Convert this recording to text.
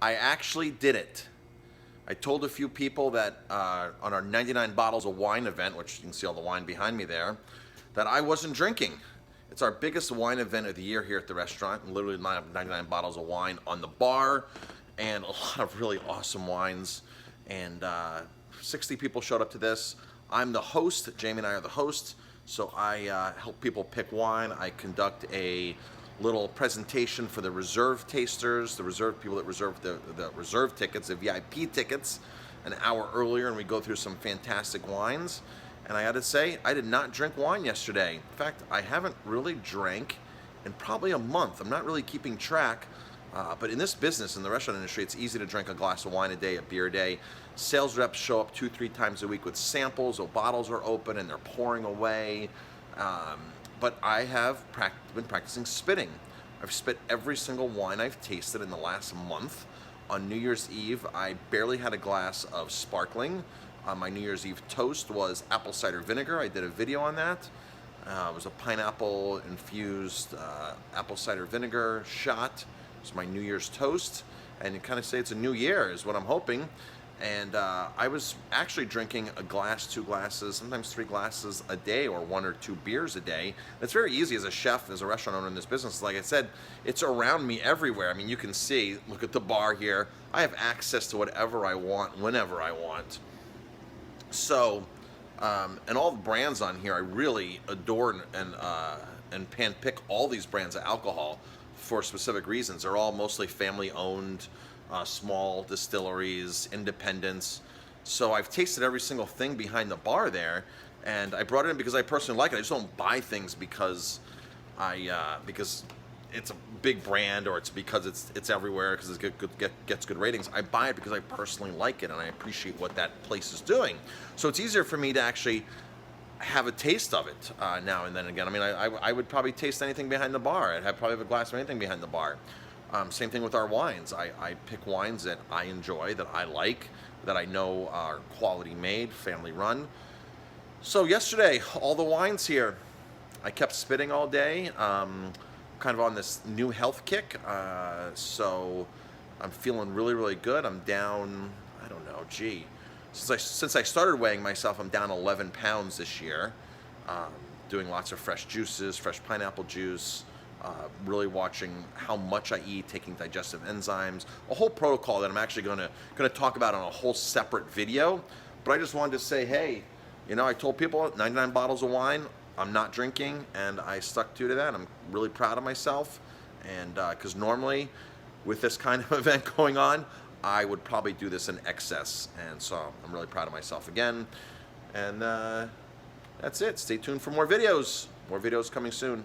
I actually did it. I told a few people that on our 99 bottles of wine event, which you can see all the wine behind me there, that I wasn't drinking. It's our biggest wine event of the year here at the restaurant. Literally 99 bottles of wine on the bar and a lot of really awesome wines. And 60 people showed up to this. I'm the host. Jamie and I are the hosts. So I help people pick wine. I conduct a little presentation for the reserve tasters, the reserve people that reserve the reserve tickets, the VIP tickets, an hour earlier, and we go through some fantastic wines. And I had to say, I did not drink wine yesterday. In fact, I haven't really drank in probably a month. I'm not really keeping track. But in this business, in the restaurant industry, it's easy to drink a glass of wine a day, a beer a day. Sales reps show up 2-3 times a week with samples, so bottles are open and they're pouring away. But I have been practicing spitting. I've spit every single wine I've tasted in the last month. On New Year's Eve, I barely had a glass of sparkling. My New Year's Eve toast was apple cider vinegar. I did a video on that. It was a pineapple-infused apple cider vinegar shot. It's my New Year's toast, and you kind of say it's a new year is what I'm hoping. And I was actually drinking a glass, 2 glasses, sometimes 3 glasses a day, or 1 or 2 beers a day. It's very easy as a chef, as a restaurant owner in this business. Like I said, it's around me everywhere. I mean, you can see, look at the bar here. I have access to whatever I want, whenever I want. So, and all the brands on here, I really adore and pick all these brands of alcohol for specific reasons. They're all mostly family-owned, small distilleries, independents. So I've tasted every single thing behind the bar there, and I brought it in because I personally like it. I just don't buy things because because it's a big brand or it's because it's everywhere because it gets good ratings. I buy it because I personally like it and I appreciate what that place is doing. So it's easier for me to actually have a taste of it now and then again. I mean, I would probably taste anything behind the bar. I'd probably have a glass of anything behind the bar. Same thing with our wines. I pick wines that I enjoy, that I like, that I know are quality made, family run. So yesterday, all the wines here, I kept spitting all day, kind of on this new health kick. So I'm feeling really, really good. I'm down, I don't know, since I started weighing myself, I'm down 11 pounds this year. Doing lots of fresh juices, fresh pineapple juice, really watching how much I eat, taking digestive enzymes, a whole protocol that I'm actually going to talk about on a whole separate video. But I just wanted to say, hey, you know, I told people 99 bottles of wine, I'm not drinking, and I stuck to that. I'm really proud of myself, and because normally with this kind of event going on, I would probably do this in excess, and so I'm really proud of myself again. And that's it. Stay tuned for more videos. More videos coming soon.